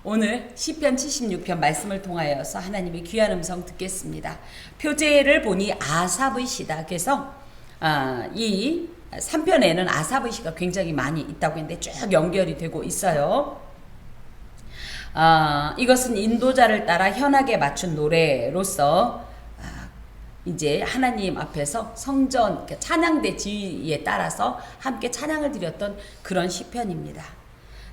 오늘 시편 76편 말씀을 통하여서 하나님의 귀한 음성 듣겠습니다. 표제를 보니 아삽의 시다. 그래서 이 3편에는 아삽의 시가 굉장히 많이 있다고 했는데 쭉 연결이 되고 있어요. 이것은 인도자를 따라 현악에 맞춘 노래로서 이제 하나님 앞에서 성전 찬양대 지휘에 따라서 함께 찬양을 드렸던 그런 시편입니다.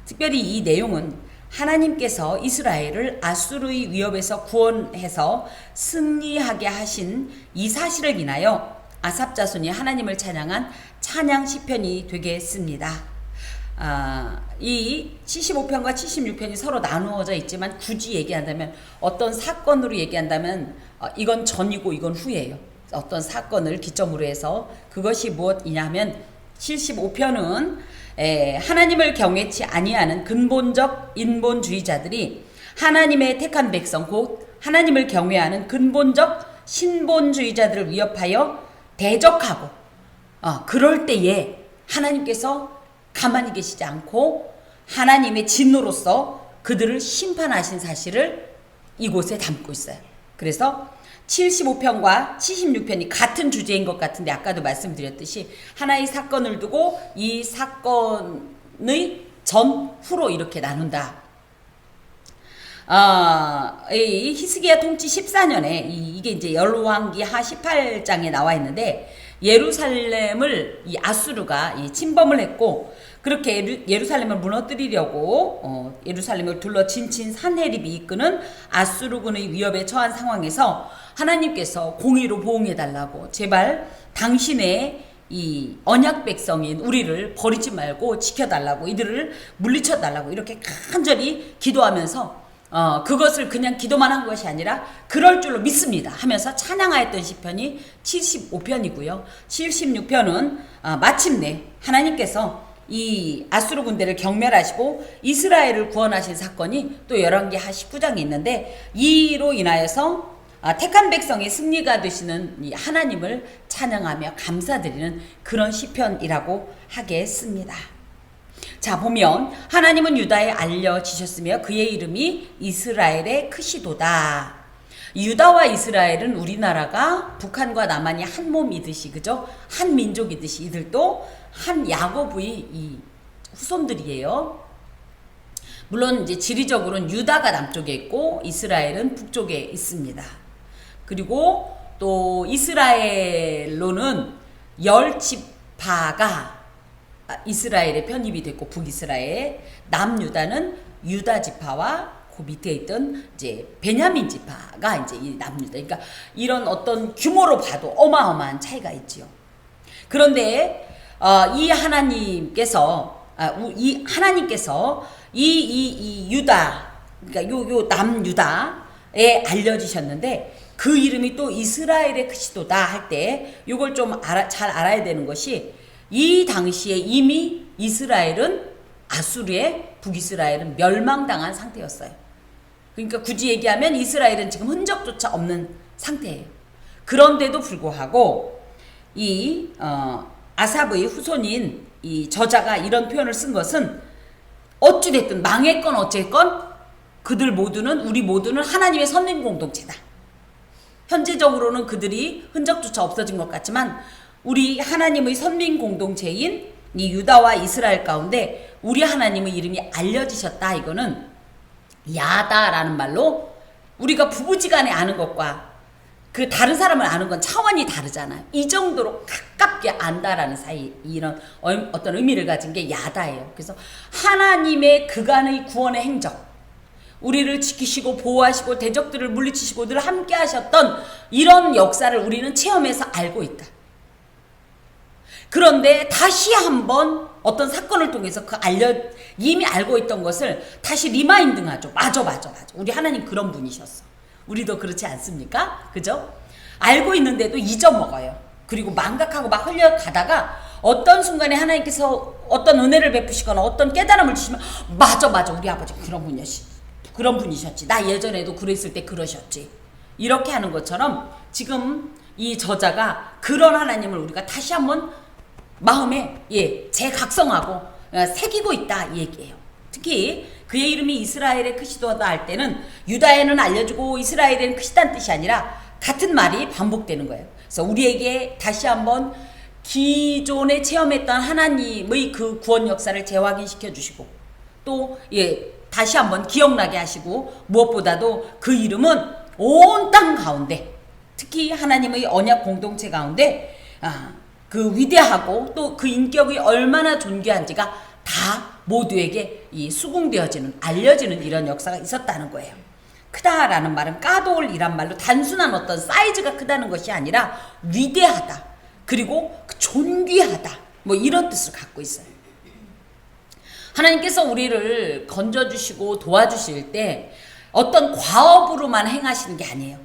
특별히 이 내용은 하나님께서 이스라엘을 아수르의 위협에서 구원해서 승리하게 하신 이 사실을 인하여 아삽 자손이 하나님을 찬양한 찬양 시편이 되겠습니다. 이 75편과 76편이 서로 나누어져 있지만 굳이 얘기한다면 어떤 사건으로 얘기한다면 이건 전이고 이건 후예요. 어떤 사건을 기점으로 해서 그것이 무엇이냐면 75편은 하나님을 경외치 아니하는 근본적 인본주의자들이 하나님의 택한 백성 곧 하나님을 경외하는 근본적 신본주의자들을 위협하여 대적하고 그럴 때에 하나님께서 가만히 계시지 않고 하나님의 진노로서 그들을 심판하신 사실을 이곳에 담고 있어요. 그래서 75편과 76편이 같은 주제인 것 같은데 아까도 말씀드렸듯이 하나의 사건을 두고 이 사건의 전후로 이렇게 나눈다. 이 히스기야 통치 14년에 이게 이제 열왕기 하 18장에 나와 있는데 예루살렘을 이 아수르가 침범을 했고 그렇게 예루살렘을 무너뜨리려고 예루살렘을 둘러 진친 산헤립이 이끄는 아수르군의 위협에 처한 상황에서 하나님께서 공의로 보응해달라고 제발 당신의 이 언약 백성인 우리를 버리지 말고 지켜달라고 이들을 물리쳐달라고 이렇게 간절히 기도하면서 그것을 그냥 기도만 한 것이 아니라 그럴 줄로 믿습니다 하면서 찬양하였던 시편이 75편이고요. 76편은 마침내 하나님께서 이 아수르 군대를 경멸하시고 이스라엘을 구원하신 사건이 또 열왕기 하 19장에 있는데 이로 인하여서 택한 백성의 승리가 되시는 이 하나님을 찬양하며 감사드리는 그런 시편이라고 하겠습니다. 자 보면 하나님은 유다에 알려지셨으며 그의 이름이 이스라엘의 크시도다. 유다와 이스라엘은 우리나라가 북한과 남한이 한 몸이듯이 그죠? 한 민족이듯이 이들도 한 야곱의 이 후손들이에요. 물론 이제 지리적으로는 유다가 남쪽에 있고 이스라엘은 북쪽에 있습니다. 그리고 또 이스라엘로는 10지파가 이스라엘에 편입이 됐고 북이스라엘, 남유다는 유다 지파와 그 밑에 있던 이제 베냐민 지파가 이제 이 남유다. 그러니까 이런 어떤 규모로 봐도 어마어마한 차이가 있지요. 그런데 이 하나님께서 이 유다 그러니까 요 남유다에 알려지셨는데 그 이름이 또 이스라엘의 크시도다 할 때 요걸 좀 잘 알아야 되는 것이 이 당시에 이미 이스라엘은 아수르의 북이스라엘은 멸망당한 상태였어요. 그러니까 굳이 얘기하면 이스라엘은 지금 흔적조차 없는 상태예요. 그런데도 불구하고 이 아삽의 후손인 이 저자가 이런 표현을 쓴 것은 어찌됐든 망했건 어쨌건 그들 모두는 우리 모두는 하나님의 선민 공동체다. 현재적으로는 그들이 흔적조차 없어진 것 같지만 우리 하나님의 선민 공동체인 이 유다와 이스라엘 가운데 우리 하나님의 이름이 알려지셨다. 이거는 야다라는 말로 우리가 부부지간에 아는 것과 그 다른 사람을 아는 건 차원이 다르잖아요. 이 정도로 가깝게 안다라는 사이 이런 어떤 의미를 가진 게 야다예요. 그래서 하나님의 그간의 구원의 행적 우리를 지키시고 보호하시고 대적들을 물리치시고 늘 함께 하셨던 이런 역사를 우리는 체험해서 알고 있다. 그런데 다시 한번 어떤 사건을 통해서 이미 알고 있던 것을 다시 리마인딩하죠. 맞아. 우리 하나님 그런 분이셨어. 우리도 그렇지 않습니까? 그죠? 알고 있는데도 잊어먹어요. 그리고 망각하고 막 흘려가다가 어떤 순간에 하나님께서 어떤 은혜를 베푸시거나 어떤 깨달음을 주시면 맞아 우리 아버지 그런 분이셨지. 나 예전에도 그랬을 때 그러셨지. 이렇게 하는 것처럼 지금 이 저자가 그런 하나님을 우리가 다시 한번 마음에 재각성하고 새기고 있다 이 얘기예요. 특히 그의 이름이 이스라엘의 크시도다 할 때는 유다에는 알려주고 이스라엘에는 크시다는 뜻이 아니라 같은 말이 반복되는 거예요. 그래서 우리에게 다시 한번 기존에 체험했던 하나님의 그 구원 역사를 재확인시켜 주시고 또 다시 한번 기억나게 하시고 무엇보다도 그 이름은 온 땅 가운데 특히 하나님의 언약 공동체 가운데 그 위대하고 또 그 인격이 얼마나 존귀한지가 다 모두에게 수긍되어지는 알려지는 이런 역사가 있었다는 거예요. 크다라는 말은 까돌이란 말로 단순한 어떤 사이즈가 크다는 것이 아니라 위대하다 그리고 존귀하다 뭐 이런 뜻을 갖고 있어요. 하나님께서 우리를 건져주시고 도와주실 때 어떤 과업으로만 행하시는 게 아니에요.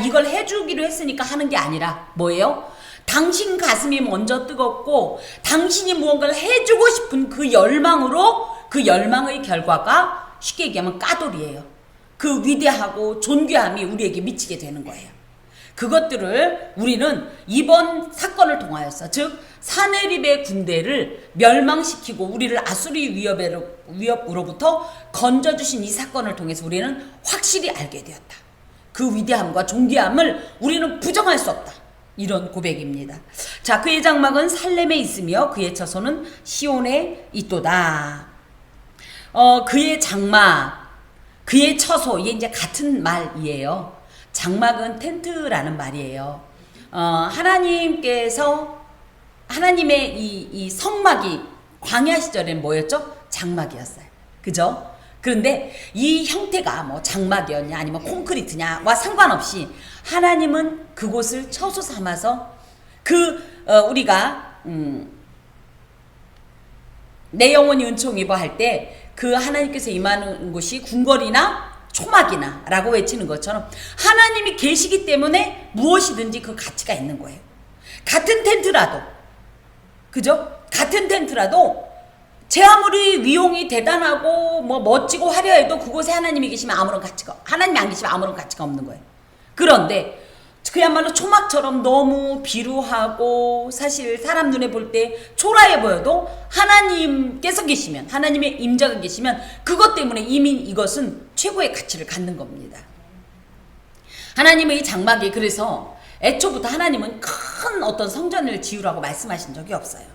이걸 해주기로 했으니까 하는 게 아니라 뭐예요? 당신 가슴이 먼저 뜨겁고 당신이 무언가를 해주고 싶은 그 열망으로 그 열망의 결과가 쉽게 얘기하면 까돌이에요. 그 위대하고 존귀함이 우리에게 미치게 되는 거예요. 그것들을 우리는 이번 사건을 통하여서 즉 사네립의 군대를 멸망시키고 우리를 아수리 위협으로부터 건져주신 이 사건을 통해서 우리는 확실히 알게 되었다. 그 위대함과 존귀함을 우리는 부정할 수 없다. 이런 고백입니다. 자, 그의 장막은 살렘에 있으며 그의 처소는 시온에 있도다. 그의 장막, 그의 처소, 이게 이제 같은 말이에요. 장막은 텐트라는 말이에요. 하나님께서 하나님의 이 성막이 광야 시절엔 뭐였죠? 장막이었어요. 그죠? 그런데 이 형태가 뭐 장막이었냐 아니면 콘크리트냐와 상관없이 하나님은 그곳을 처소 삼아서 우리가 내 영혼이 은총 입어 할 때 그 하나님께서 임하는 곳이 궁궐이나 초막이나 라고 외치는 것처럼 하나님이 계시기 때문에 무엇이든지 그 가치가 있는 거예요. 같은 텐트라도 그죠? 같은 텐트라도 제 아무리 위용이 대단하고 뭐 멋지고 화려해도 그곳에 하나님이 계시면 하나님이 안 계시면 아무런 가치가 없는 거예요. 그런데 그야말로 초막처럼 너무 비루하고 사실 사람 눈에 볼 때 초라해 보여도 하나님께서 계시면 하나님의 임자가 계시면 그것 때문에 이미 이것은 최고의 가치를 갖는 겁니다. 하나님의 장막이 그래서 애초부터 하나님은 큰 어떤 성전을 지으라고 말씀하신 적이 없어요.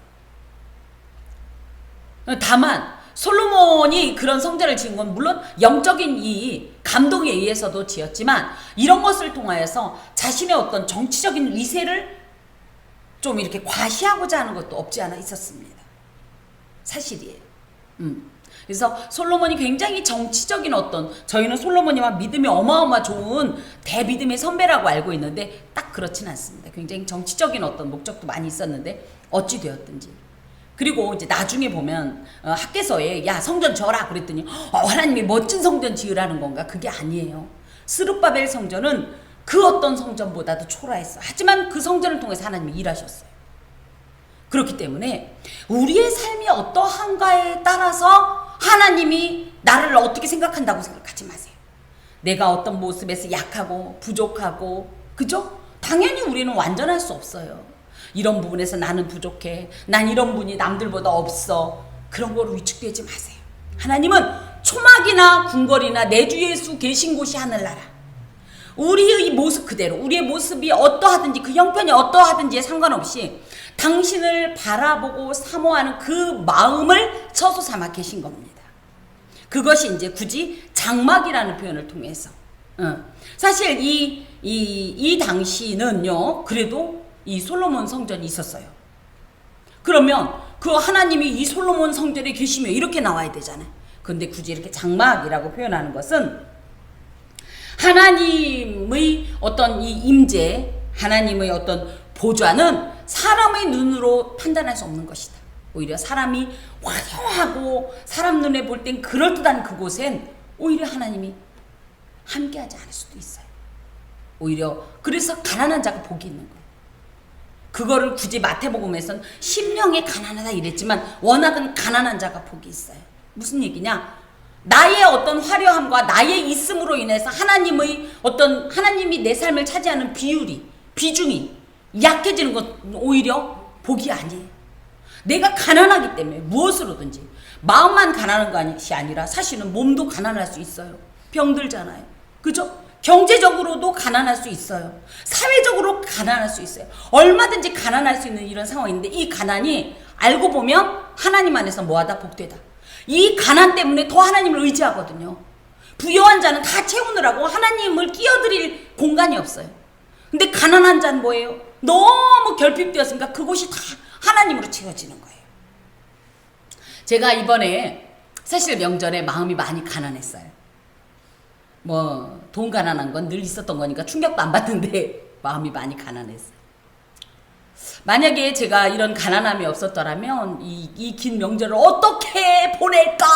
다만 솔로몬이 그런 성전을 지은 건 물론 영적인 이 감동에 의해서도 지었지만 이런 것을 통하여서 자신의 어떤 정치적인 위세를 좀 이렇게 과시하고자 하는 것도 없지 않아 있었습니다. 사실이에요. 그래서 솔로몬이 굉장히 정치적인 저희는 솔로몬이만 믿음이 어마어마 좋은 대믿음의 선배라고 알고 있는데 딱 그렇진 않습니다. 굉장히 정치적인 어떤 목적도 많이 있었는데 어찌 되었든지. 그리고 이제 나중에 보면 학개서에 야 성전 지어라 그랬더니 하나님이 멋진 성전 지으라는 건가? 그게 아니에요. 스룹바벨 성전은 그 어떤 성전보다도 초라했어. 하지만 그 성전을 통해서 하나님이 일하셨어요. 그렇기 때문에 우리의 삶이 어떠한가에 따라서 하나님이 나를 어떻게 생각한다고 생각하지 마세요. 내가 어떤 모습에서 약하고 부족하고 그죠? 당연히 우리는 완전할 수 없어요. 이런 부분에서 나는 부족해. 난 이런 분이 남들보다 없어. 그런 거로 위축되지 마세요. 하나님은 초막이나 궁궐이나 내 주 예수 계신 곳이 하늘나라. 우리의 모습 그대로 우리의 모습이 어떠하든지 그 형편이 어떠하든지에 상관없이 당신을 바라보고 사모하는 그 마음을 처소 삼아 계신 겁니다. 그것이 이제 굳이 장막이라는 표현을 통해서 사실 이 당시는요 그래도 이 솔로몬 성전이 있었어요. 그러면 그 하나님이 이 솔로몬 성전에 계시며 이렇게 나와야 되잖아요. 근데 굳이 이렇게 장막이라고 표현하는 것은 하나님의 어떤 이 임재, 하나님의 어떤 보좌는 사람의 눈으로 판단할 수 없는 것이다. 오히려 사람이 화려하고 사람 눈에 볼 땐 그럴듯한 그곳엔 오히려 하나님이 함께하지 않을 수도 있어요. 오히려 그래서 가난한 자가 복이 있는 거예요. 그거를 굳이 마태복음에서는 심령이 가난하다 이랬지만 워낙은 가난한 자가 복이 있어요. 무슨 얘기냐? 나의 어떤 화려함과 나의 있음으로 인해서 하나님이 내 삶을 차지하는 비중이 약해지는 건 오히려 복이 아니에요. 내가 가난하기 때문에 무엇으로든지 마음만 가난한 것이 아니라 사실은 몸도 가난할 수 있어요. 병들잖아요. 그죠? 경제적으로도 가난할 수 있어요. 사회적으로 가난할 수 있어요. 얼마든지 가난할 수 있는 이런 상황인데 이 가난이 알고 보면 하나님 안에서 뭐하다 복되다. 이 가난 때문에 더 하나님을 의지하거든요. 부유한 자는 다 채우느라고 하나님을 끼어들일 공간이 없어요. 근데 가난한 자는 뭐예요? 너무 결핍되었으니까 그곳이 다 하나님으로 채워지는 거예요. 제가 이번에 사실 명절에 마음이 많이 가난했어요. 뭐 돈 가난한 건 늘 있었던 거니까 충격도 안 받는데 마음이 많이 가난했어요. 만약에 제가 이런 가난함이 없었더라면 이 긴 명절을 어떻게 보낼까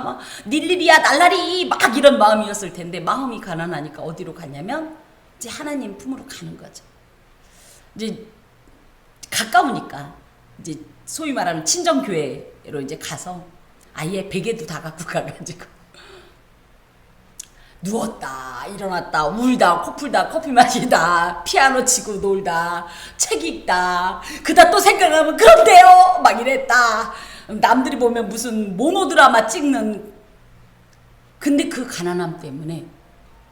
막 닐리리야 날라리 막 이런 마음이었을 텐데 마음이 가난하니까 어디로 갔냐면 이제 하나님 품으로 가는 거죠. 이제 가까우니까 이제 소위 말하는 친정교회로 이제 가서 아예 베개도 다 갖고 가가지고 누웠다 일어났다 울다 코 풀다 커피 마시다 피아노 치고 놀다 책 읽다 그다 또 생각하면 그런데요 막 이랬다. 남들이 보면 무슨 모노드라마 찍는. 근데 그 가난함 때문에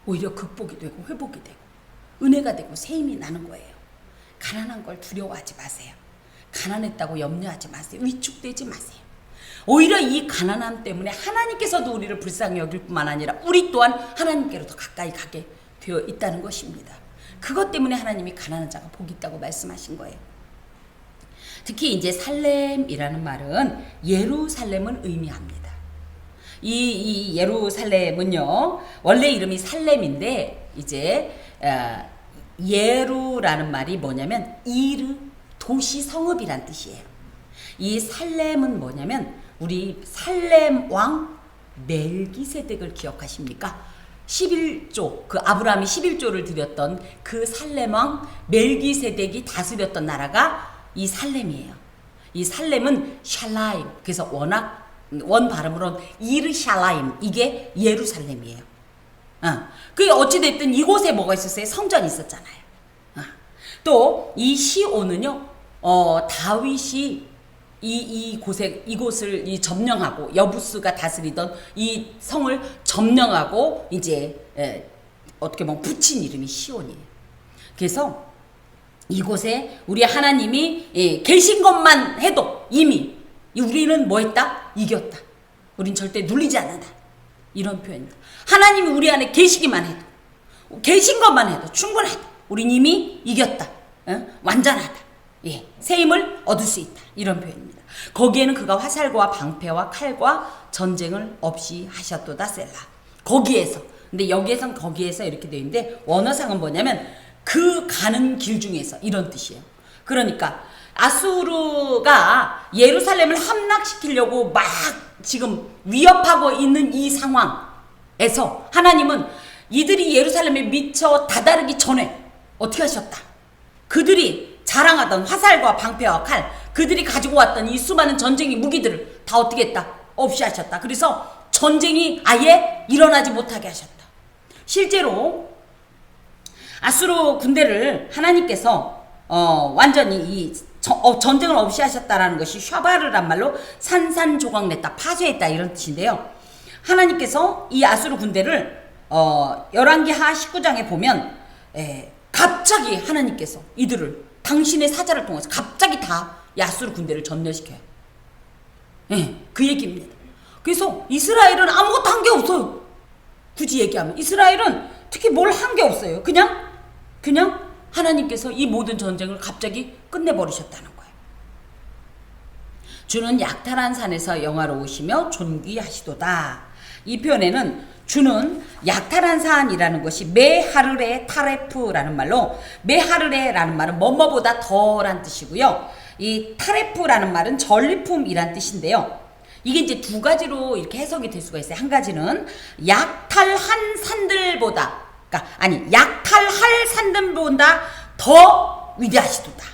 오히려 극복이 되고 회복이 되고 은혜가 되고 새 힘이 나는 거예요. 가난한 걸 두려워하지 마세요. 가난했다고 염려하지 마세요. 위축되지 마세요. 오히려 이 가난함 때문에 하나님께서도 우리를 불쌍히 여길 뿐만 아니라 우리 또한 하나님께로 더 가까이 가게 되어 있다는 것입니다. 그것 때문에 하나님이 가난한 자가 복이 있다고 말씀하신 거예요. 특히 이제 살렘이라는 말은 예루살렘을 의미합니다. 이 예루살렘은요 원래 이름이 살렘인데 이제 예루라는 말이 뭐냐면 이르 도시 성읍이란 뜻이에요. 이 살렘은 뭐냐면 우리 살렘 왕 멜기세덱을 기억하십니까? 11조 그 아브라함이 11조를 드렸던 그 살렘 왕 멜기세덱이 다스렸던 나라가 이 살렘이에요. 이 살렘은 샬라임 그래서 워낙 원 발음으로는 이르샬라임 이게 예루살렘이에요. 그게 어찌됐든 이곳에 뭐가 있었어요? 성전이 있었잖아요. 또 이 시온은요 다윗이 이곳을 점령하고 여부스가 다스리던 이 성을 점령하고 이제 어떻게 보면 붙인 이름이 시온이에요. 그래서 이곳에 우리 하나님이 계신 것만 해도 이미 우리는 뭐 했다? 이겼다. 우린 절대 눌리지 않는다. 이런 표현입니다. 하나님이 우리 안에 계시기만 해도 계신 것만 해도 충분하다. 우린 이미 이겼다. 완전하다. 예, 새 힘을 얻을 수 있다. 이런 표현입니다. 거기에는 그가 화살과 방패와 칼과 전쟁을 없이 하셨도다 셀라. 거기에서. 근데 여기에선 거기에서 이렇게 되어 있는데 원어상은 뭐냐면 그 가는 길 중에서 이런 뜻이에요. 그러니까 아수르가 예루살렘을 함락시키려고 막 지금 위협하고 있는 이 상황에서 하나님은 이들이 예루살렘에 미쳐 다다르기 전에 어떻게 하셨다? 그들이 자랑하던 화살과 방패와 칼, 그들이 가지고 왔던 이 수많은 전쟁의 무기들을 다 어떻게 했다? 없이 하셨다. 그래서 전쟁이 아예 일어나지 못하게 하셨다. 실제로 아수르 군대를 하나님께서 완전히 이 전쟁을 없이 하셨다라는 것이 샤바르란 말로 산산조각 냈다, 파쇄했다 이런 뜻인데요. 하나님께서 이 아수르 군대를 열왕기하 19장에 보면 갑자기 하나님께서 이들을 당신의 사자를 통해서 갑자기 다 아수르 군대를 전멸시켜요. 그 얘기입니다. 그래서 이스라엘은 아무것도 한 게 없어요. 굳이 얘기하면 이스라엘은 특히 뭘 한 게 없어요. 그냥 하나님께서 이 모든 전쟁을 갑자기 끝내버리셨다는 거예요. 주는 약탈한 산에서 영화로우시며 존귀하시도다. 이 표현에는 주는 약탈한 산이라는 것이 메하르레 타레프라는 말로, 메하르레라는 말은 뭐뭐보다 더란 뜻이고요. 이 타레프라는 말은 전리품이란 뜻인데요. 이게 이제 두 가지로 이렇게 해석이 될 수가 있어요. 한 가지는 약탈한 산들보다, 약탈할 산들보다 더 위대하시도다,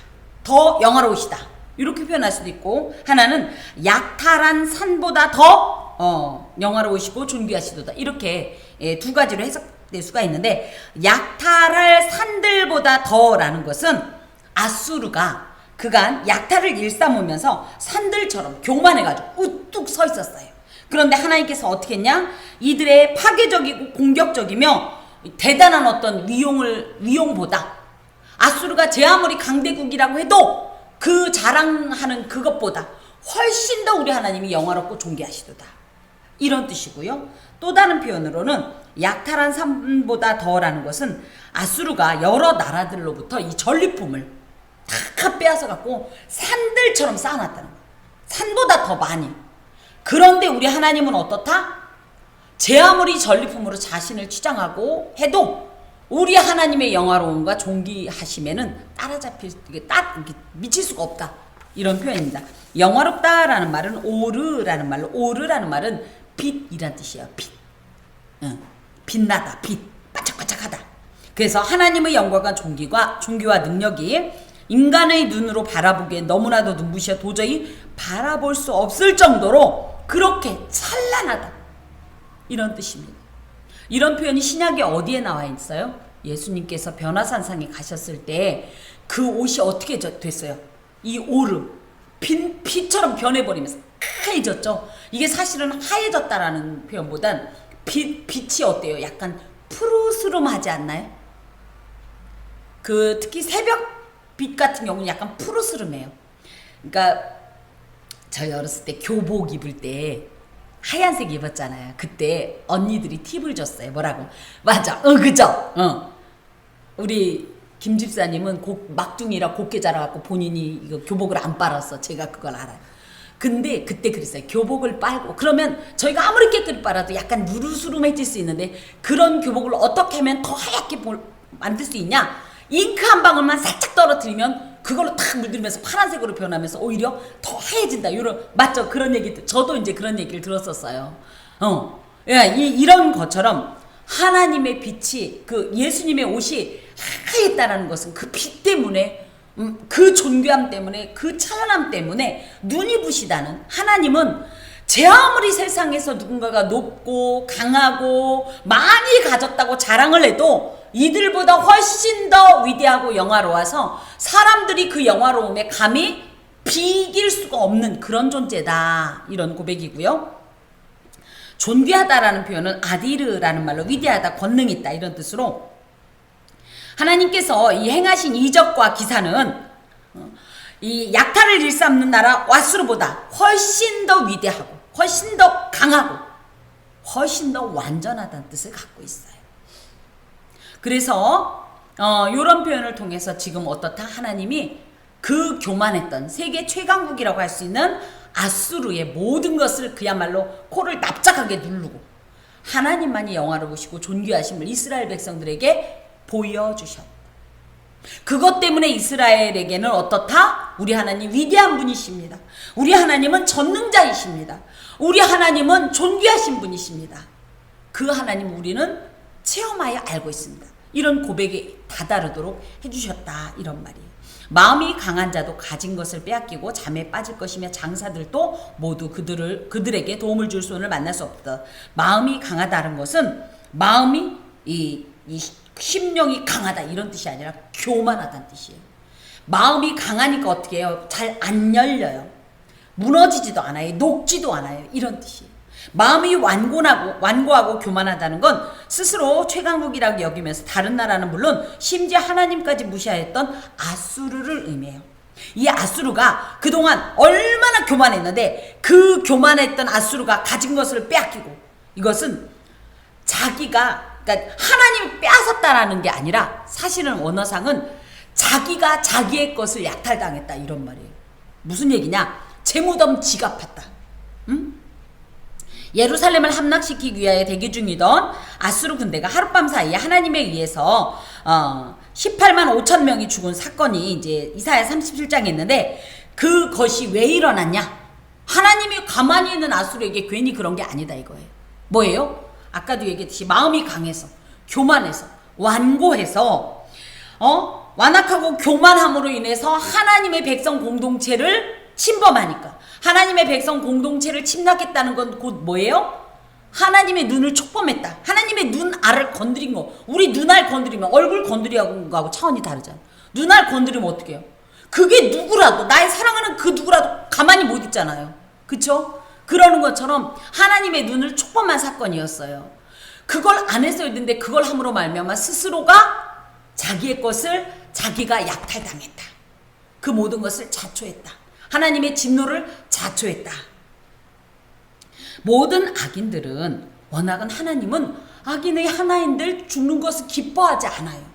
더 영화로우시다, 이렇게 표현할 수도 있고, 하나는 약탈한 산보다 더 영화로우시고 존귀하시도다, 이렇게 두 가지로 해석될 수가 있는데, 약탈할 산들보다 더라는 것은 아수르가 그간 약탈을 일삼으면서 산들처럼 교만해가지고 우뚝 서 있었어요. 그런데 하나님께서 어떻게 했냐? 이들의 파괴적이고 공격적이며 대단한 어떤 위용보다 아수르가 제 아무리 강대국이라고 해도 그 자랑하는 그것보다 훨씬 더 우리 하나님이 영화롭고 존귀하시도다. 이런 뜻이고요. 또 다른 표현으로는 약탈한 산보다 더라는 것은 아수르가 여러 나라들로부터 이 전리품을 다 빼앗아 갖고 산들처럼 쌓아놨다는 거예요. 산보다 더 많이. 그런데 우리 하나님은 어떻다? 제 아무리 전리품으로 자신을 치장하고 해도 우리 하나님의 영화로움과 존귀하심에는 따라잡힐, 미칠 수가 없다. 이런 표현입니다. 영화롭다라는 말은 오르라는 말은 빛이란 뜻이에요. 빛. 빛나다, 빛. 반짝반짝하다. 그래서 하나님의 영광과 존귀와 능력이 인간의 눈으로 바라보기에 너무나도 눈부셔 도저히 바라볼 수 없을 정도로 그렇게 찬란하다. 이런 뜻입니다. 이런 표현이 신약에 어디에 나와 있어요? 예수님께서 변화산상에 가셨을 때 그 옷이 어떻게 됐어요? 이 오르, 빛처럼 변해버리면서 하얘졌죠. 이게 사실은 하얘졌다라는 표현보단 빛이 어때요? 약간 푸르스름하지 않나요? 특히 새벽빛 같은 경우는 약간 푸르스름해요. 그러니까 저희 어렸을 때 교복 입을 때 하얀색 입었잖아요. 그때 언니들이 팁을 줬어요. 뭐라고? 맞아. 그죠? 우리 김 집사님은 막둥이라 곱게 자라갖고 본인이 이거 교복을 안 빨았어. 제가 그걸 알아요. 근데 그때 그랬어요. 교복을 빨고 그러면 저희가 아무리 깨끗이 빨아도 약간 누르스름해질 수 있는데 그런 교복을 어떻게 하면 더 하얗게 만들 수 있냐? 잉크 한 방울만 살짝 떨어뜨리면 그걸로 탁 물들면서 파란색으로 변하면서 오히려 더 하얘진다. 맞죠? 그런 얘기, 저도 이제 그런 얘기를 들었었어요. 이런 것처럼 하나님의 빛이, 예수님의 옷이 하얘다라는 것은 그 빛 때문에, 그 존귀함 때문에, 그 찬란함 때문에 눈이 부시다는, 하나님은 제 아무리 세상에서 누군가가 높고 강하고 많이 가졌다고 자랑을 해도 이들보다 훨씬 더 위대하고 영화로워서 사람들이 그 영화로움에 감히 비길 수가 없는 그런 존재다. 이런 고백이고요. 존귀하다라는 표현은 아디르라는 말로 위대하다, 권능 있다 이런 뜻으로 하나님께서 이 행하신 이적과 기사는 이 약탈을 일삼는 나라 와수르보다 훨씬 더 위대하고 훨씬 더 강하고 훨씬 더 완전하다는 뜻을 갖고 있어요. 그래서 이런 표현을 통해서 지금 어떻다? 하나님이 그 교만했던 세계 최강국이라고 할 수 있는 아수르의 모든 것을 그야말로 코를 납작하게 누르고 하나님만이 영화로우시고 존귀하심을 이스라엘 백성들에게 보여주셨다. 그것 때문에 이스라엘에게는 어떻다? 우리 하나님 위대한 분이십니다. 우리 하나님은 전능자이십니다. 우리 하나님은 존귀하신 분이십니다. 그 하나님 우리는 체험하여 알고 있습니다. 이런 고백에 다다르도록 해주셨다. 이런 말이에요. 마음이 강한 자도 가진 것을 빼앗기고 잠에 빠질 것이며 장사들도 모두 그들에게 도움을 줄 손을 만날 수 없다. 마음이 강하다는 것은 마음이 이 심령이 강하다 이런 뜻이 아니라 교만하다는 뜻이에요. 마음이 강하니까 어떻게 해요? 잘 안 열려요. 무너지지도 않아요. 녹지도 않아요. 이런 뜻이에요. 마음이 완고하고 교만하다는 건 스스로 최강국이라고 여기면서 다른 나라는 물론 심지어 하나님까지 무시하였던 아수르를 의미해요. 이 아수르가 그동안 얼마나 교만했는데 그 교만했던 아수르가 가진 것을 빼앗기고 이것은 그러니까 하나님이 빼앗았다라는 게 아니라 사실은 원어상은 자기가 자기의 것을 약탈당했다 이런 말이에요. 무슨 얘기냐? 재무덤 지갑했다. 응? 예루살렘을 함락시키기 위하여 대기 중이던 아수르 군대가 하룻밤 사이에 하나님에 의해서 18만 5천 명이 죽은 사건이 이제 이사야 37장에 있는데 그것이 왜 일어났냐? 하나님이 가만히 있는 아수르에게 괜히 그런 게 아니다 이거예요. 뭐예요? 아까도 얘기했듯이 마음이 강해서 교만해서 완고해서 완악하고 교만함으로 인해서 하나님의 백성 공동체를 침범하니까 하나님의 백성 공동체를 침략했다는 건 곧 뭐예요? 하나님의 눈을 촉범했다. 하나님의 눈알을 건드린 거. 우리 눈알 건드리면 얼굴 건드리는 거하고 차원이 다르잖아. 눈알 건드리면 어떻게 해요? 그게 누구라도, 나의 사랑하는 그 누구라도 가만히 못 있잖아요. 그쵸? 그러는 것처럼 하나님의 눈을 촉범한 사건이었어요. 그걸 안 했었는데 그걸 함으로 말미암아 스스로가 자기의 것을 자기가 약탈당했다. 그 모든 것을 자초했다. 하나님의 진노를 자초했다. 모든 악인들은, 워낙은 하나님은 악인의 하나인들 죽는 것을 기뻐하지 않아요.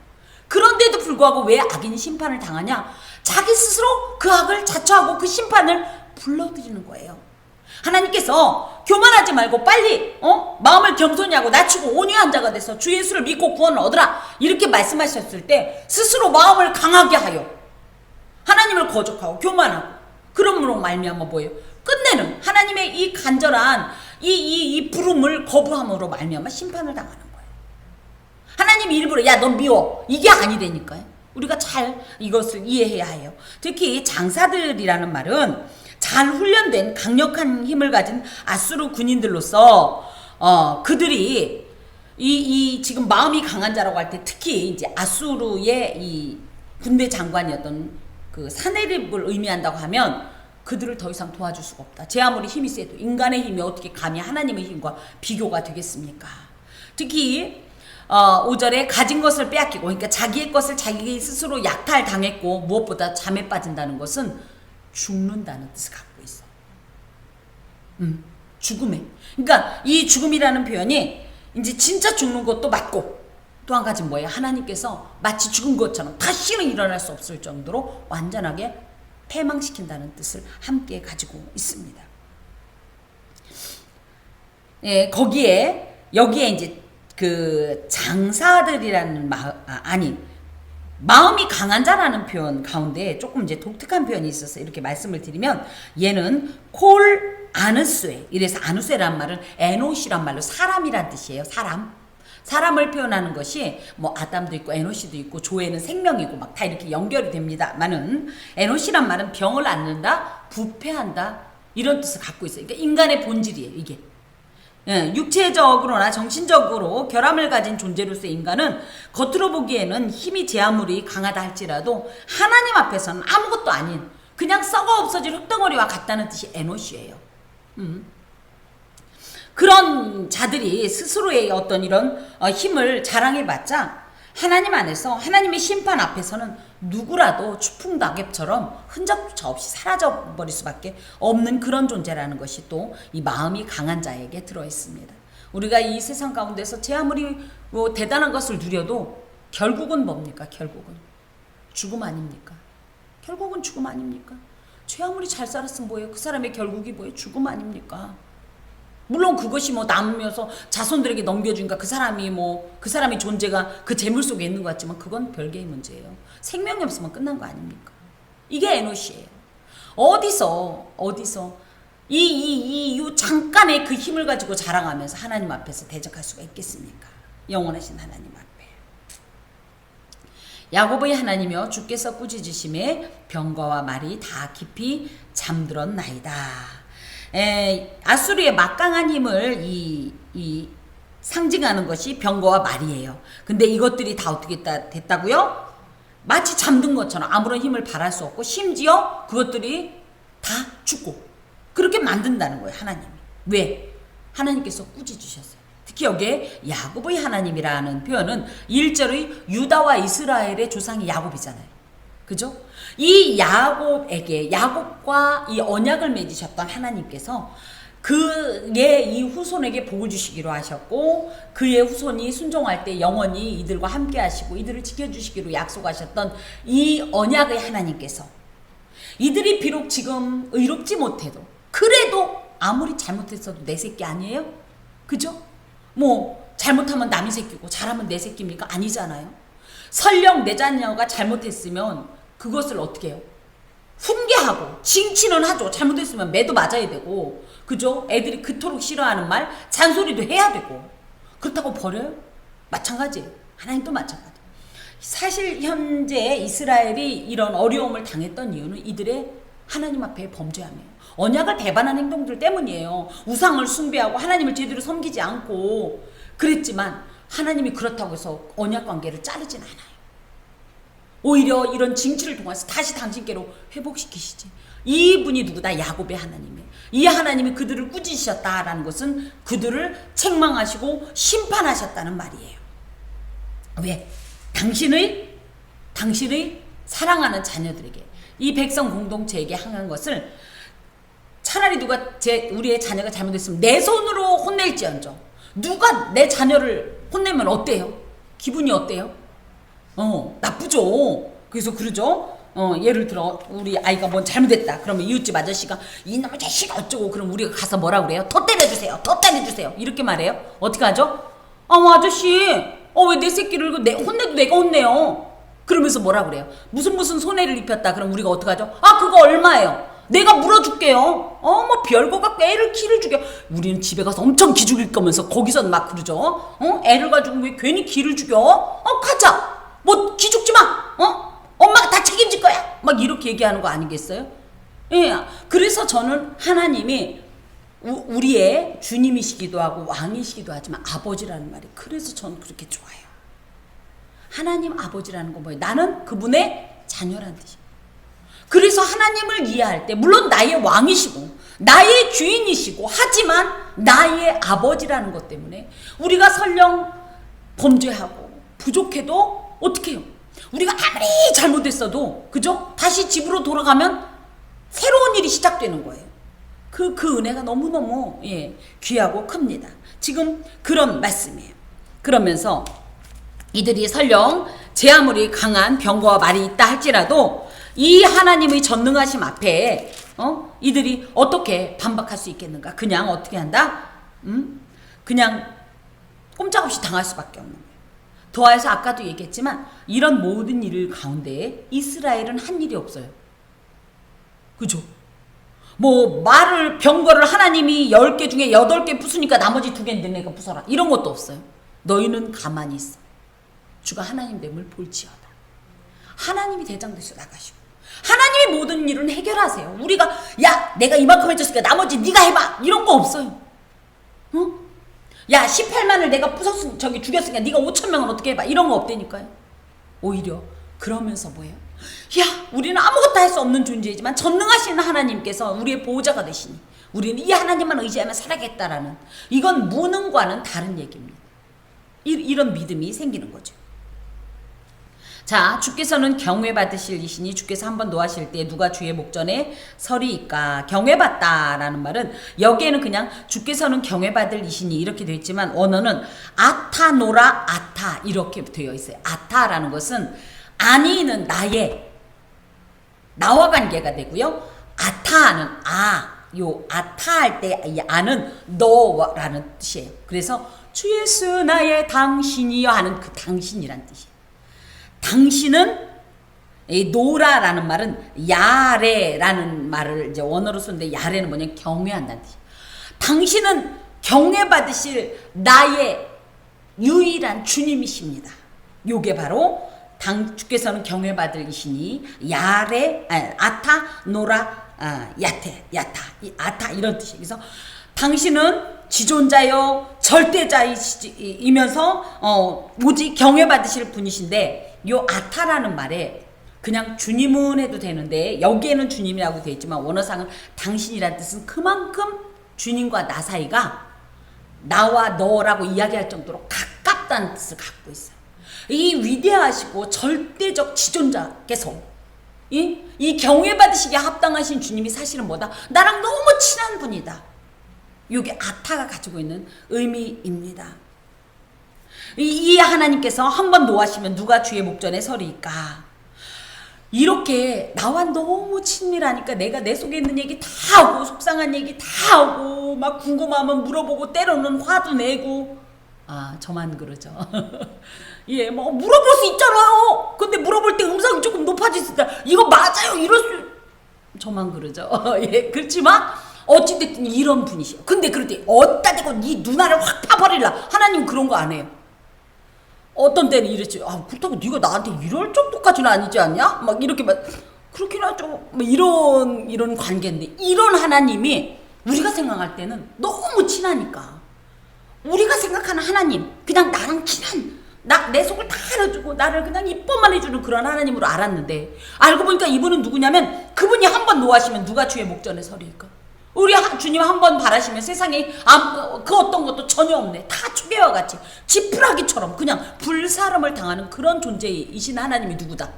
그런데도 불구하고 왜 악인이 심판을 당하냐? 자기 스스로 그 악을 자초하고 그 심판을 불러들이는 거예요. 하나님께서 교만하지 말고 빨리 마음을 겸손히 하고 낮추고 온유한 자가 돼서 주 예수를 믿고 구원을 얻으라, 이렇게 말씀하셨을 때 스스로 마음을 강하게 하여 하나님을 거적하고 교만하고, 그러므로 말미암아 뭐예요? 끝내는 하나님의 이 간절한 이 부름을 거부함으로 말미암아 심판을 당하는 거예요. 하나님이 일부러 야 넌 미워, 이게 아니라니까요. 우리가 잘 이것을 이해해야 해요. 특히 장사들이라는 말은 잘 훈련된 강력한 힘을 가진 아수르 군인들로서 그들이 이 지금 마음이 강한 자라고 할 때, 특히 이제 아수르의 이 군대 장관이었던 그 사네립을 의미한다고 하면 그들을 더 이상 도와줄 수가 없다. 제 아무리 힘이 세도 인간의 힘이 어떻게 감히 하나님의 힘과 비교가 되겠습니까? 특히 5절에 가진 것을 빼앗기고, 그러니까 자기의 것을 자기 스스로 약탈당했고, 무엇보다 잠에 빠진다는 것은 죽는다는 뜻을 갖고 있어. 죽음에. 그러니까 이 죽음이라는 표현이 이제 진짜 죽는 것도 맞고, 또 한 가지 뭐예요? 하나님께서 마치 죽은 것처럼 다시는 일어날 수 없을 정도로 완전하게 패망시킨다는 뜻을 함께 가지고 있습니다. 예, 여기에 이제 그 장사들이라는 마음이 강한 자라는 표현 가운데 조금 이제 독특한 표현이 있어서 이렇게 말씀을 드리면, 얘는 콜 아누스에, 이래서 아누스라는 말은 에노시란 말로 사람이란 뜻이에요. 사람을 표현하는 것이 뭐 아담도 있고 에노시도 있고 조에는 생명이고 막 다 이렇게 연결이 됩니다만은, 에노시란 말은 병을 앓는다, 부패한다, 이런 뜻을 갖고 있어요. 그러니까 인간의 본질이에요, 이게. 예, 육체적으로나 정신적으로 결함을 가진 존재로서의 인간은 겉으로 보기에는 힘이 제 아무리 강하다 할지라도 하나님 앞에서는 아무것도 아닌 그냥 썩어 없어질 흙덩어리와 같다는 뜻이 에노시예요. 그런 자들이 스스로의 어떤 이런 힘을 자랑해봤자 하나님 안에서, 하나님의 심판 앞에서는 누구라도 추풍 낙엽처럼 흔적조차 없이 사라져버릴 수밖에 없는 그런 존재라는 것이 또 이 마음이 강한 자에게 들어있습니다. 우리가 이 세상 가운데서 제 아무리 뭐 대단한 것을 누려도 결국은 뭡니까? 결국은 죽음 아닙니까? 결국은 죽음 아닙니까? 제 아무리 잘 살았으면 뭐예요? 그 사람의 결국이 뭐예요? 죽음 아닙니까? 물론 그것이 뭐 남으면서 자손들에게 넘겨주니까 그 사람의 존재가 그 재물 속에 있는 것 같지만 그건 별개의 문제예요. 생명이 없으면 끝난 거 아닙니까? 이게 에노시예요. 어디서 이 잠깐의 그 힘을 가지고 자랑하면서 하나님 앞에서 대적할 수가 있겠습니까? 영원하신 하나님 앞에. 야곱의 하나님이여 주께서 꾸짖으심에 병거와 말이 다 깊이 잠들었나이다. 아수르의 막강한 힘을 상징하는 것이 병거와 말이에요. 근데 이것들이 다 어떻게 됐다고요? 마치 잠든 것처럼 아무런 힘을 발할 수 없고, 심지어 그것들이 다 죽고 그렇게 만든다는 거예요, 하나님이. 왜? 하나님께서 꾸짖으셨어요. 특히 여기에 야곱의 하나님이라는 표현은 1절의 유다와 이스라엘의 조상이 야곱이잖아요. 그죠? 이 야곱과 이 언약을 맺으셨던 하나님께서 그의 이 후손에게 복을 주시기로 하셨고, 그의 후손이 순종할 때 영원히 이들과 함께 하시고 이들을 지켜주시기로 약속하셨던 이 언약의 하나님께서 이들이 비록 지금 의롭지 못해도, 그래도 아무리 잘못했어도 내 새끼 아니에요? 그죠? 뭐 잘못하면 남이 새끼고 잘하면 내 새끼입니까? 아니잖아요. 설령 내 자녀가 잘못했으면 그것을 어떻게 해요? 훈계하고 징치는 하죠. 잘못했으면 매도 맞아야 되고, 그죠? 애들이 그토록 싫어하는 말 잔소리도 해야 되고. 그렇다고 버려요? 마찬가지예요. 하나님도 마찬가지. 사실 현재 이스라엘이 이런 어려움을 당했던 이유는 이들의 하나님 앞에 범죄함이에요. 언약을 배반한 행동들 때문이에요. 우상을 숭배하고 하나님을 제대로 섬기지 않고 그랬지만, 하나님이 그렇다고 해서 언약 관계를 자르진 않아요. 오히려 이런 징치를 통해서 다시 당신께로 회복시키시지. 이분이 누구다? 야곱의 하나님이에요. 이 하나님이 그들을 꾸짖으셨다라는 것은 그들을 책망하시고 심판하셨다는 말이에요. 왜? 당신의 사랑하는 자녀들에게, 이 백성 공동체에게 향한 것을 차라리 누가 우리의 자녀가 잘못했으면 내 손으로 혼낼지언정, 누가 내 자녀를 혼내면 어때요? 기분이 어때요? 나쁘죠. 그래서 그러죠. 예를 들어 우리 아이가 뭔 잘못했다 그러면 이웃집 아저씨가 이놈의 자식 어쩌고, 그럼 우리가 가서 뭐라 그래요? 더 때려주세요, 더 때려주세요, 이렇게 말해요. 어떻게 하죠? 아저씨 왜 내 새끼를 혼내도 내가 혼내요. 그러면서 뭐라 그래요? 무슨 손해를 입혔다. 그럼 우리가 어떻게 하죠? 그거 얼마예요? 내가 물어줄게요. 뭐 별거 갖고 애를 기를 죽여. 우리는 집에 가서 엄청 기 죽일 거면서 거기서 막 그러죠. 애를 가지고 왜 괜히 기를 죽여? 가자. 뭐 기 죽지 마. 엄마가 다 책임질 거야. 막 이렇게 얘기하는 거 아니겠어요? 예. 그래서 저는 하나님이 우리의 주님이시기도 하고 왕이시기도 하지만 아버지라는 말이, 그래서 저는 그렇게 좋아요. 하나님 아버지라는 건 뭐예요? 나는 그분의 자녀라는 뜻이에요. 그래서 하나님을 이해할 때 물론 나의 왕이시고 나의 주인이시고 하지만 나의 아버지라는 것 때문에 우리가 설령 범죄하고 부족해도 어떻게 해요? 우리가 아무리 잘못했어도 그죠? 다시 집으로 돌아가면 새로운 일이 시작되는 거예요. 그 은혜가 너무너무 귀하고 큽니다. 지금 그런 말씀이에요. 그러면서 이들이 설령 제 아무리 강한 병거와 말이 있다 할지라도 이 하나님의 전능하심 앞에 이들이 어떻게 반박할 수 있겠는가? 그냥 어떻게 한다? 그냥 꼼짝없이 당할 수밖에 없는 거예요. 더해서 아까도 얘기했지만 이런 모든 일 가운데 이스라엘은 한 일이 없어요. 그죠? 뭐 병거를 하나님이 10개 중에 8개 부수니까 나머지 2개는 내가 부숴라, 이런 것도 없어요. 너희는 가만히 있어. 주가 하나님 됨을 볼지어다. 하나님이 대장 되셔 나가시고 하나님이 모든 일은 해결하세요. 우리가 내가 이만큼 해줬으니까 나머지 네가 해봐, 이런 거 없어요. 18만을 내가 죽였으니까 네가 5,000명은 어떻게 해봐, 이런 거 없다니까요. 오히려 그러면서 뭐예요? 우리는 아무것도 할 수 없는 존재이지만 전능하신 하나님께서 우리의 보호자가 되시니 우리는 이 하나님만 의지하며 살아야겠다라는, 이건 무능과는 다른 얘기입니다. 이런 믿음이 생기는 거죠. 자, 주께서는 경외받으실 이시니 주께서 한번 노하실 때 누가 주의 목전에 서리이까. 경외받다라는 말은 여기에는 그냥 주께서는 경외받을 이시니 이렇게 되어 있지만 원어는 아타노라 아타 이렇게 되어 있어요. 아타라는 것은 아니는 나와 관계가 되고요. 아타는 아타 할 때 이 아는 너라는 뜻이에요. 그래서 주 예수 나의 당신이여 하는 그 당신이란 뜻이에요. 당신은 노라라는 말은 야레라는 말을 이제 원어로 쓰는데 야레는 뭐냐, 경외한다는 뜻이에요. 당신은 경외받으실 나의 유일한 주님이십니다. 요게 바로 주께서는 경외받을 이시니 아타 노라 야타 아타 이런 뜻이에요. 그래서 당신은 지존자요 절대자이면서 오직 경외받으실 분이신데, 요 아타라는 말에 그냥 주님은 해도 되는데 여기에는 주님이라고 되어 있지만 원어상은 당신이라는 뜻은 그만큼 주님과 나 사이가 나와 너라고 이야기할 정도로 가깝다는 뜻을 갖고 있어요. 이 위대하시고 절대적 지존자께서 이 경외받으시기에 합당하신 주님이 사실은 뭐다? 나랑 너무 친한 분이다. 이게 아타가 가지고 있는 의미입니다. 이 하나님께서 한번 노하시면 누가 주의 목전에 서리이까. 이렇게 나와 너무 친밀하니까 내가 내 속에 있는 얘기 다 하고 속상한 얘기 다 하고 막 궁금하면 물어보고 때로는 화도 내고. 저만 그러죠. 뭐 물어볼 수 있잖아요. 근데 물어볼 때 음성이 조금 높아질 수 있다. 이거 맞아요, 이럴 수. 저만 그러죠. 그렇지만 어찌됐든 이런 분이시요. 근데 그럴 때 어디다 대고 네 누나를 확 파버릴라. 하나님 그런 거 안 해요. 어떤 때는 이랬지. 그렇다고 네가 나한테 이럴 정도까지는 아니지 않냐? 막 이렇게 그렇긴 하죠. 뭐 이런 관계인데, 이런 하나님이 우리가 생각할 때는 너무 친하니까, 우리가 생각하는 하나님, 그냥 나랑 친한 내 속을 다 알아주고 나를 그냥 이뻐만 해주는 그런 하나님으로 알았는데 알고 보니까 이분은 누구냐면 그분이 한 번 노하시면 누가 주의 목전에 서리일까? 우리 주님 한 번 바라시면 세상에 그 어떤 것도 전혀 없네. 다 초계와 같이 지푸라기처럼 그냥 불사름을 당하는 그런 존재이신 하나님이 누구다?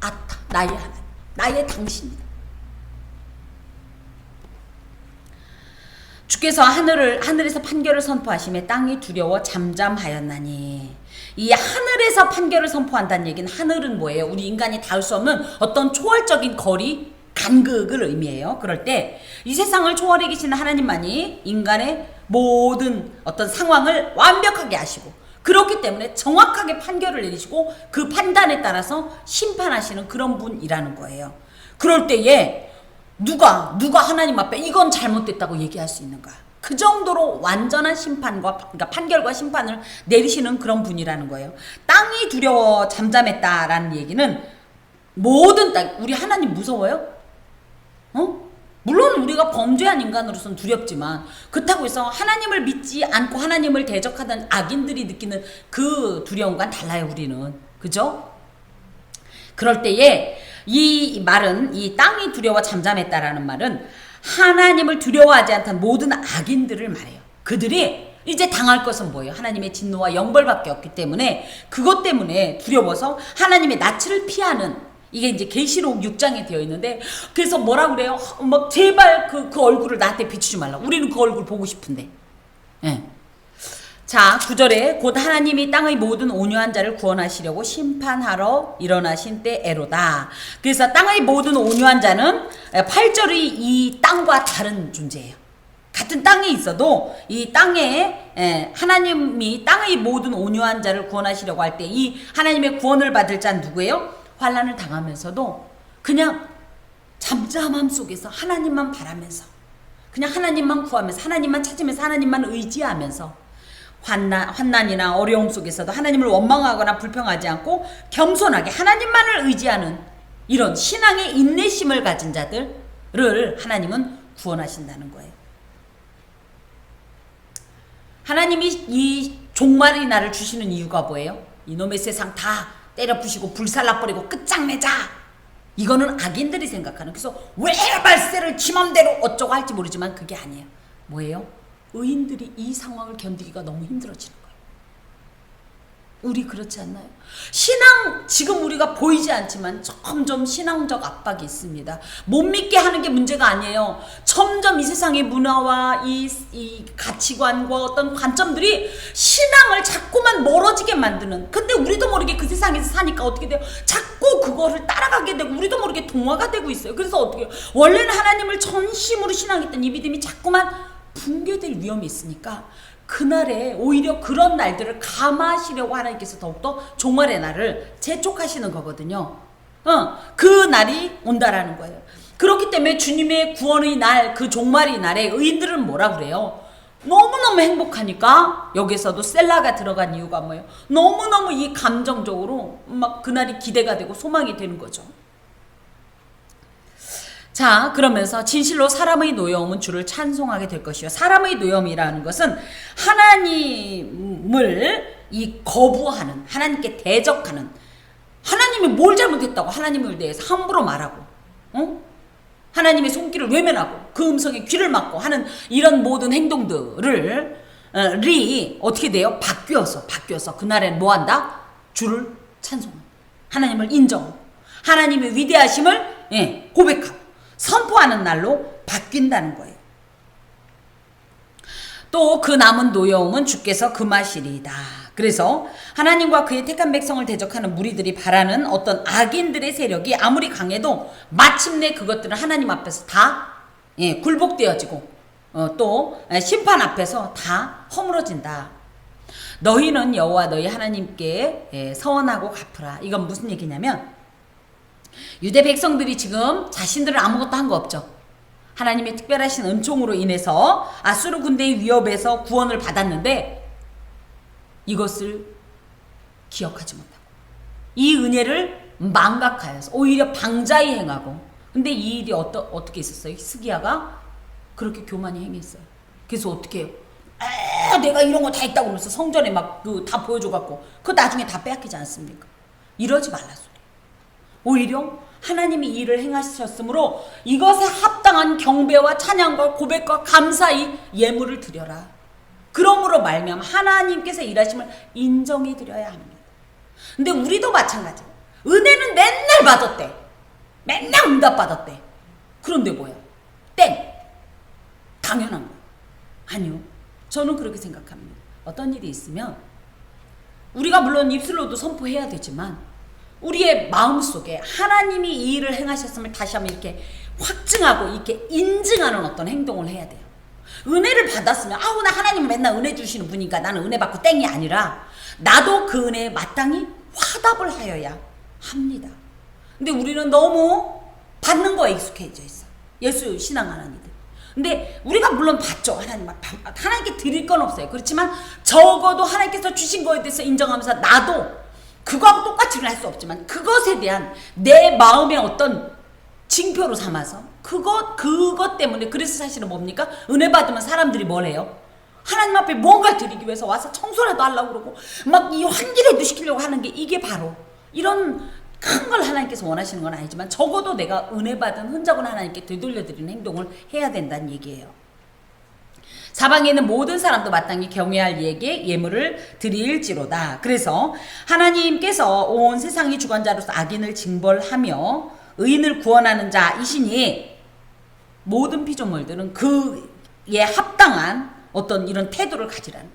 아타, 나의 하나님, 나의 당신이다. 주께서 하늘에서 판결을 선포하심에 땅이 두려워 잠잠하였나니. 이 하늘에서 판결을 선포한다는 얘기는 하늘은 뭐예요? 우리 인간이 닿을 수 없는 어떤 초월적인 거리, 간극을 의미해요. 그럴 때 이 세상을 초월해 계시는 하나님만이 인간의 모든 어떤 상황을 완벽하게 아시고 그렇기 때문에 정확하게 판결을 내리시고 그 판단에 따라서 심판하시는 그런 분이라는 거예요. 그럴 때에 누가 하나님 앞에 이건 잘못됐다고 얘기할 수 있는가? 그 정도로 완전한 심판과 그러니까 판결과 심판을 내리시는 그런 분이라는 거예요. 땅이 두려워 잠잠했다라는 얘기는 모든 땅, 우리 하나님 무서워요? 물론 우리가 범죄한 인간으로서는 두렵지만 그렇다고 해서 하나님을 믿지 않고 하나님을 대적하던 악인들이 느끼는 그 두려움과는 달라요. 우리는. 그죠? 그럴 때에 이 말은, 이 땅이 두려워 잠잠했다라는 말은 하나님을 두려워하지 않던 모든 악인들을 말해요. 그들이 이제 당할 것은 뭐예요? 하나님의 진노와 영벌밖에 없기 때문에 그것 때문에 두려워서 하나님의 낯을 피하는, 이게 이제 계시록 6장에 되어 있는데, 그래서 뭐라 그래요? 막 제발 그 얼굴을 나한테 비추지 말라. 우리는 그 얼굴 보고 싶은데. 예. 자, 9절에 곧 하나님이 땅의 모든 온유한 자를 구원하시려고 심판하러 일어나신 때에로다. 그래서 땅의 모든 온유한 자는 8절의 이 땅과 다른 존재예요. 같은 땅에 있어도 이 땅에 하나님이 땅의 모든 온유한 자를 구원하시려고 할 때 이 하나님의 구원을 받을 자는 누구예요? 환난을 당하면서도 그냥 잠잠함 속에서 하나님만 바라면서 그냥 하나님만 구하면서 하나님만 찾으면서 하나님만 의지하면서 환난이나 어려움 속에서도 하나님을 원망하거나 불평하지 않고 겸손하게 하나님만을 의지하는 이런 신앙의 인내심을 가진 자들을 하나님은 구원하신다는 거예요. 하나님이 이 종말의 날을 주시는 이유가 뭐예요? 이놈의 세상 다 때려 부시고 불살라버리고 끝장내자. 이거는 악인들이 생각하는, 그래서 왜 말세를 지 맘대로 어쩌고 할지 모르지만 그게 아니에요. 뭐예요? 의인들이 이 상황을 견디기가 너무 힘들어지는 거예요. 우리 그렇지 않나요? 신앙, 지금 우리가 보이지 않지만 점점 신앙적 압박이 있습니다. 못 믿게 하는 게 문제가 아니에요. 점점 이 세상의 문화와 이 가치관과 어떤 관점들이 신앙을 자꾸만 멀어지게 만드는, 근데 우리도 모르게 그 세상에서 사니까 어떻게 돼요? 자꾸 그거를 따라가게 되고 우리도 모르게 동화가 되고 있어요. 그래서 어떻게 해요? 원래는 하나님을 전심으로 신앙했던 이 믿음이 자꾸만 붕괴될 위험이 있으니까 그날에 오히려 그런 날들을 감하시려고 하나님께서 더욱더 종말의 날을 재촉하시는 거거든요. 그 날이 온다라는 거예요. 그렇기 때문에 주님의 구원의 날, 그 종말의 날에 의인들은 뭐라 그래요? 너무너무 행복하니까 여기서도 셀라가 들어간 이유가 뭐예요? 너무너무 이 감정적으로 막 그날이 기대가 되고 소망이 되는 거죠. 자, 그러면서 진실로 사람의 노여움은 주를 찬송하게 될 것이요. 사람의 노여움이라는 것은 하나님을 이 거부하는, 하나님께 대적하는, 하나님이 뭘 잘못했다고 하나님을 대해서 함부로 말하고, 하나님의 손길을 외면하고 그 음성에 귀를 막고 하는 이런 모든 행동들을 어떻게 돼요? 바뀌어서 그날엔 뭐 한다? 주를 찬송한다. 하나님을 인정하고 하나님의 위대하심을 고백하고 선포하는 날로 바뀐다는 거예요. 또 그 남은 노여움은 주께서 금하시리이다. 그래서 하나님과 그의 택한 백성을 대적하는 무리들이 바라는 어떤 악인들의 세력이 아무리 강해도 마침내 그것들은 하나님 앞에서 다 굴복되어지고 또 심판 앞에서 다 허물어진다. 너희는 여호와 너희 하나님께 서원하고 갚으라. 이건 무슨 얘기냐면 유대 백성들이 지금 자신들은 아무것도 한 거 없죠. 하나님의 특별하신 은총으로 인해서 아수르 군대의 위협에서 구원을 받았는데 이것을 기억하지 못하고 이 은혜를 망각하여서 오히려 방자히 행하고, 근데 이 일이 어떻게 있었어요? 히스기야가 그렇게 교만히 행했어요. 그래서 어떻게 해요? 내가 이런 거 다 했다고 그러면서 성전에 막 그 다 보여줘갖고 그거 나중에 다 빼앗기지 않습니까? 이러지 말라 소리. 오히려 하나님이 이 일을 행하셨으므로 이것에 합당한 경배와 찬양과 고백과 감사의 예물을 드려라. 그러므로 말미암아 하나님께서 일하심을 인정해 드려야 합니다. 근데 우리도 마찬가지예요. 은혜는 맨날 받았대. 맨날 응답 받았대. 그런데 뭐야? 땡. 당연한 거야. 아니요. 저는 그렇게 생각합니다. 어떤 일이 있으면 우리가 물론 입술로도 선포해야 되지만 우리의 마음속에 하나님이 이 일을 행하셨음을 다시 한번 이렇게 확증하고 이렇게 인증하는 어떤 행동을 해야 돼요. 은혜를 받았으면 아우 나 하나님 맨날 은혜 주시는 분이니까 나는 은혜 받고 땡이 아니라 나도 그 은혜에 마땅히 화답을 하여야 합니다. 근데 우리는 너무 받는 거에 익숙해져 있어. 예수 신앙하는 이들. 근데 우리가 물론 받죠. 하나님께 드릴 건 없어요. 그렇지만 적어도 하나님께서 주신 거에 대해서 인정하면서 나도 그거하고 똑같이는 할 수 없지만 그것에 대한 내 마음의 어떤 징표로 삼아서 그것 때문에 그래서 사실은 뭡니까? 은혜 받으면 사람들이 뭘 해요? 하나님 앞에 뭔가 드리기 위해서 와서 청소라도 하려고 그러고 막 이 환기라도 시키려고 하는 게 이게 바로 이런 큰 걸 하나님께서 원하시는 건 아니지만 적어도 내가 은혜 받은 흔적은 하나님께 되돌려드리는 행동을 해야 된다는 얘기예요. 사방에 있는 모든 사람도 마땅히 경외할 이에게 예물을 드릴지로다. 그래서 하나님께서 온 세상의 주관자로서 악인을 징벌하며 의인을 구원하는 자이시니 모든 피조물들은 그에 합당한 어떤 이런 태도를 가지라는 것.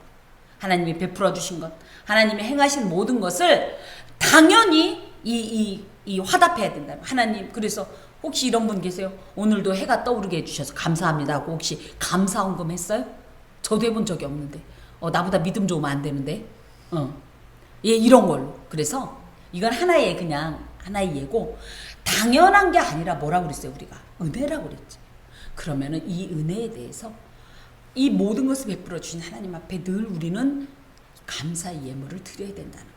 하나님이 베풀어 주신 것, 하나님이 행하신 모든 것을 당연히 이 화답해야 된다. 하나님, 그래서 혹시 이런 분 계세요? 오늘도 해가 떠오르게 해주셔서 감사합니다 하고 혹시 감사헌금 했어요? 저도 해본 적이 없는데 나보다 믿음 좋으면 안 되는데 예, 이런 걸로. 그래서 이건 하나의 예고 당연한 게 아니라 뭐라고 그랬어요? 우리가 은혜라고 그랬지. 그러면은 이 은혜에 대해서 이 모든 것을 베풀어 주신 하나님 앞에 늘 우리는 감사의 예물을 드려야 된다는 거.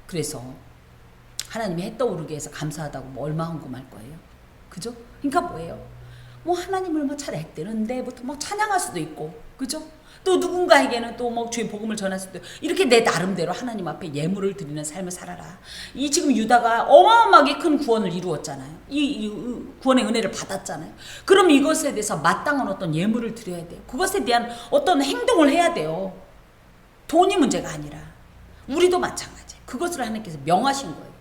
그래서 하나님이 해 떠오르게 해서 감사하다고 뭐 얼마 헌금할 거예요? 그죠? 그러니까 뭐예요? 뭐 하나님을 뭐 찬양했대는데 뭐 찬양할 수도 있고, 그죠? 또 누군가에게는 또 뭐 주의 복음을 전할 수도 있고, 이렇게 내 나름대로 하나님 앞에 예물을 드리는 삶을 살아라. 이 지금 유다가 어마어마하게 큰 구원을 이루었잖아요. 이 구원의 은혜를 받았잖아요. 그럼 이것에 대해서 마땅한 어떤 예물을 드려야 돼요. 그것에 대한 어떤 행동을 해야 돼요. 돈이 문제가 아니라 우리도 마찬가지예요. 그것을 하나님께서 명하신 거예요.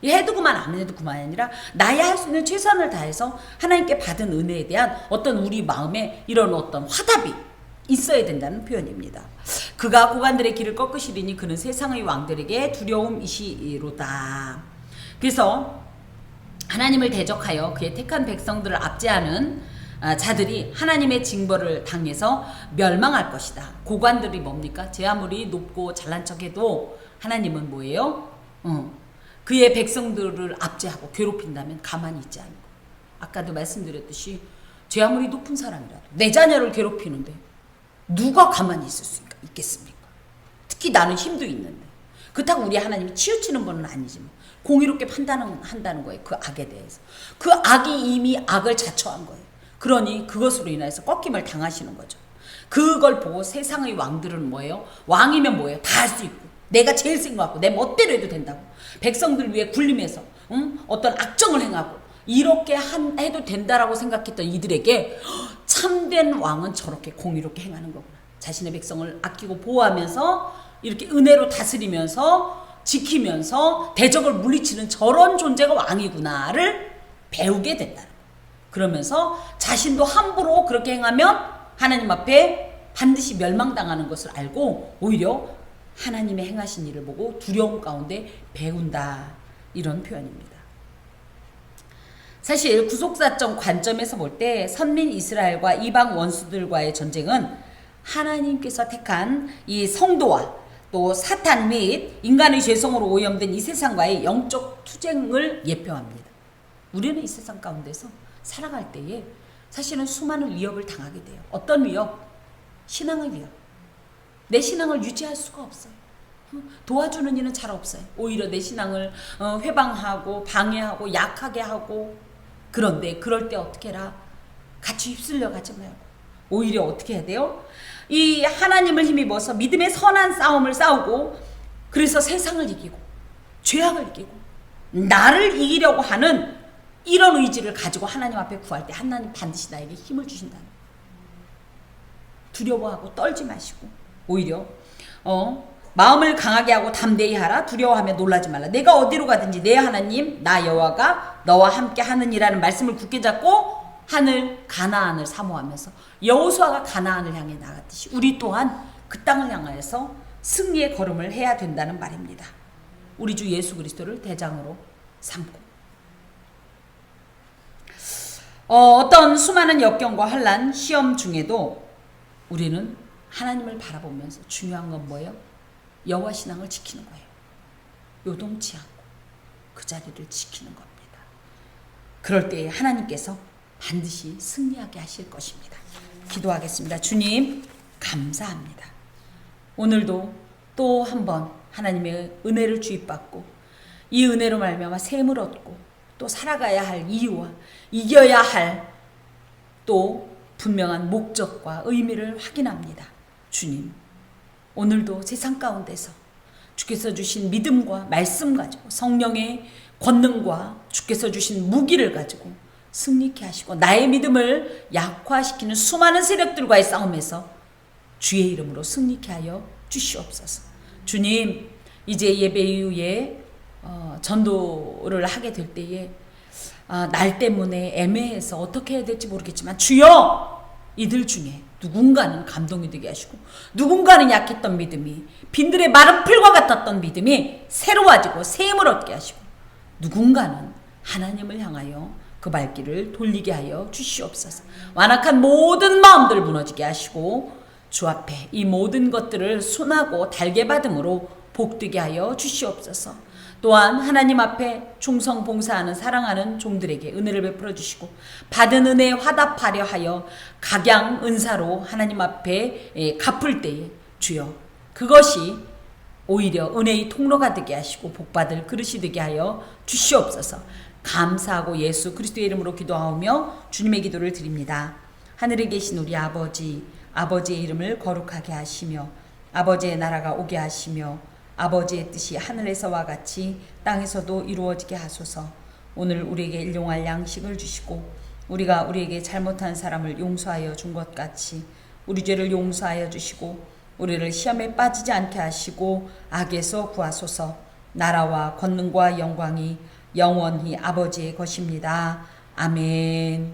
해도 그만 안 해도 그만이 아니라 나야 할 수 있는 최선을 다해서 하나님께 받은 은혜에 대한 어떤 우리 마음에 이런 어떤 화답이 있어야 된다는 표현입니다. 그가 고관들의 길을 꺾으시리니 그는 세상의 왕들에게 두려움이시로다. 그래서 하나님을 대적하여 그의 택한 백성들을 압제하는 자들이 하나님의 징벌을 당해서 멸망할 것이다. 고관들이 뭡니까? 제 아무리 높고 잘난 척해도 하나님은 뭐예요? 그의 백성들을 압제하고 괴롭힌다면 가만히 있지 않고, 아까도 말씀드렸듯이 제 아무리 높은 사람이라도 내 자녀를 괴롭히는데 누가 가만히 있을 수 있겠습니까? 특히 나는 힘도 있는데. 그렇다고 우리 하나님이 치우치는 분은 아니지만 공의롭게 판단한다는 거예요. 그 악에 대해서. 그 악이 이미 악을 자초한 거예요. 그러니 그것으로 인해서 꺾임을 당하시는 거죠. 그걸 보고 세상의 왕들은 뭐예요? 왕이면 뭐예요? 다 할 수 있고 내가 제일 센 것 같고 내 멋대로 해도 된다고 백성들 위해 굴림해서 어떤 악정을 행하고 이렇게 해도 된다라고 생각했던 이들에게 참된 왕은 저렇게 공의롭게 행하는 거구나. 자신의 백성을 아끼고 보호하면서 이렇게 은혜로 다스리면서 지키면서 대적을 물리치는 저런 존재가 왕이구나를 배우게 된다는 거예요. 그러면서 자신도 함부로 그렇게 행하면 하나님 앞에 반드시 멸망당하는 것을 알고 오히려 하나님의 행하신 일을 보고 두려움 가운데 배운다. 이런 표현입니다. 사실 구속사적 관점에서 볼 때 선민 이스라엘과 이방 원수들과의 전쟁은 하나님께서 택한 이 성도와 또 사탄 및 인간의 죄성으로 오염된 이 세상과의 영적 투쟁을 예표합니다. 우리는 이 세상 가운데서 살아갈 때에 사실은 수많은 위협을 당하게 돼요. 어떤 위협? 신앙의 위협. 내 신앙을 유지할 수가 없어요. 도와주는 이는 잘 없어요. 오히려 내 신앙을 회방하고 방해하고 약하게 하고. 그런데 그럴 때 어떻게 해라? 같이 휩쓸려 가지 말고 오히려 어떻게 해야 돼요? 이 하나님을 힘입어서 믿음의 선한 싸움을 싸우고, 그래서 세상을 이기고 죄악을 이기고 나를 이기려고 하는 이런 의지를 가지고 하나님 앞에 구할 때 하나님 반드시 나에게 힘을 주신다는 거예요. 두려워하고 떨지 마시고 오히려 마음을 강하게 하고 담대히 하라. 두려워하며 놀라지 말라. 내가 어디로 가든지 내 하나님 나 여호와가 너와 함께 하느니라는 말씀을 굳게 잡고 하늘 가나안을 사모하면서 여호수아가 가나안을 향해 나갔듯이 우리 또한 그 땅을 향하여서 승리의 걸음을 해야 된다는 말입니다. 우리 주 예수 그리스도를 대장으로 삼고 어떤 수많은 역경과 환난, 시험 중에도 우리는 하나님을 바라보면서 중요한 건 뭐예요? 여호와 신앙을 지키는 거예요. 요동치 않고 그 자리를 지키는 겁니다. 그럴 때 하나님께서 반드시 승리하게 하실 것입니다. 기도하겠습니다. 주님 감사합니다. 오늘도 또 한 번 하나님의 은혜를 주입받고 이 은혜로 말미암아 샘을 얻고 또 살아가야 할 이유와 이겨야 할 또 분명한 목적과 의미를 확인합니다. 주님 오늘도 세상 가운데서 주께서 주신 믿음과 말씀 가지고 성령의 권능과 주께서 주신 무기를 가지고 승리케 하시고 나의 믿음을 약화시키는 수많은 세력들과의 싸움에서 주의 이름으로 승리케 하여 주시옵소서. 주님 이제 예배 이후에 전도를 하게 될 때에 날 때문에 애매해서 어떻게 해야 될지 모르겠지만 주여 이들 중에 누군가는 감동이 되게 하시고 누군가는 약했던 믿음이 빈들의 마른 풀과 같았던 믿음이 새로워지고 새 힘을 얻게 하시고 누군가는 하나님을 향하여 그 발길을 돌리게 하여 주시옵소서. 완악한 모든 마음들 무너지게 하시고 주 앞에 이 모든 것들을 순하고 달게 받음으로 복되게 하여 주시옵소서. 또한 하나님 앞에 충성 봉사하는 사랑하는 종들에게 은혜를 베풀어 주시고 받은 은혜에 화답하려 하여 각양 은사로 하나님 앞에 갚을 때에 주여 그것이 오히려 은혜의 통로가 되게 하시고 복받을 그릇이 되게 하여 주시옵소서. 감사하고 예수 그리스도의 이름으로 기도하오며 주님의 기도를 드립니다. 하늘에 계신 우리 아버지, 아버지의 이름을 거룩하게 하시며 아버지의 나라가 오게 하시며 아버지의 뜻이 하늘에서와 같이 땅에서도 이루어지게 하소서. 오늘 우리에게 일용할 양식을 주시고 우리가 우리에게 잘못한 사람을 용서하여 준 것 같이 우리 죄를 용서하여 주시고 우리를 시험에 빠지지 않게 하시고 악에서 구하소서. 나라와 권능과 영광이 영원히 아버지의 것입니다. 아멘.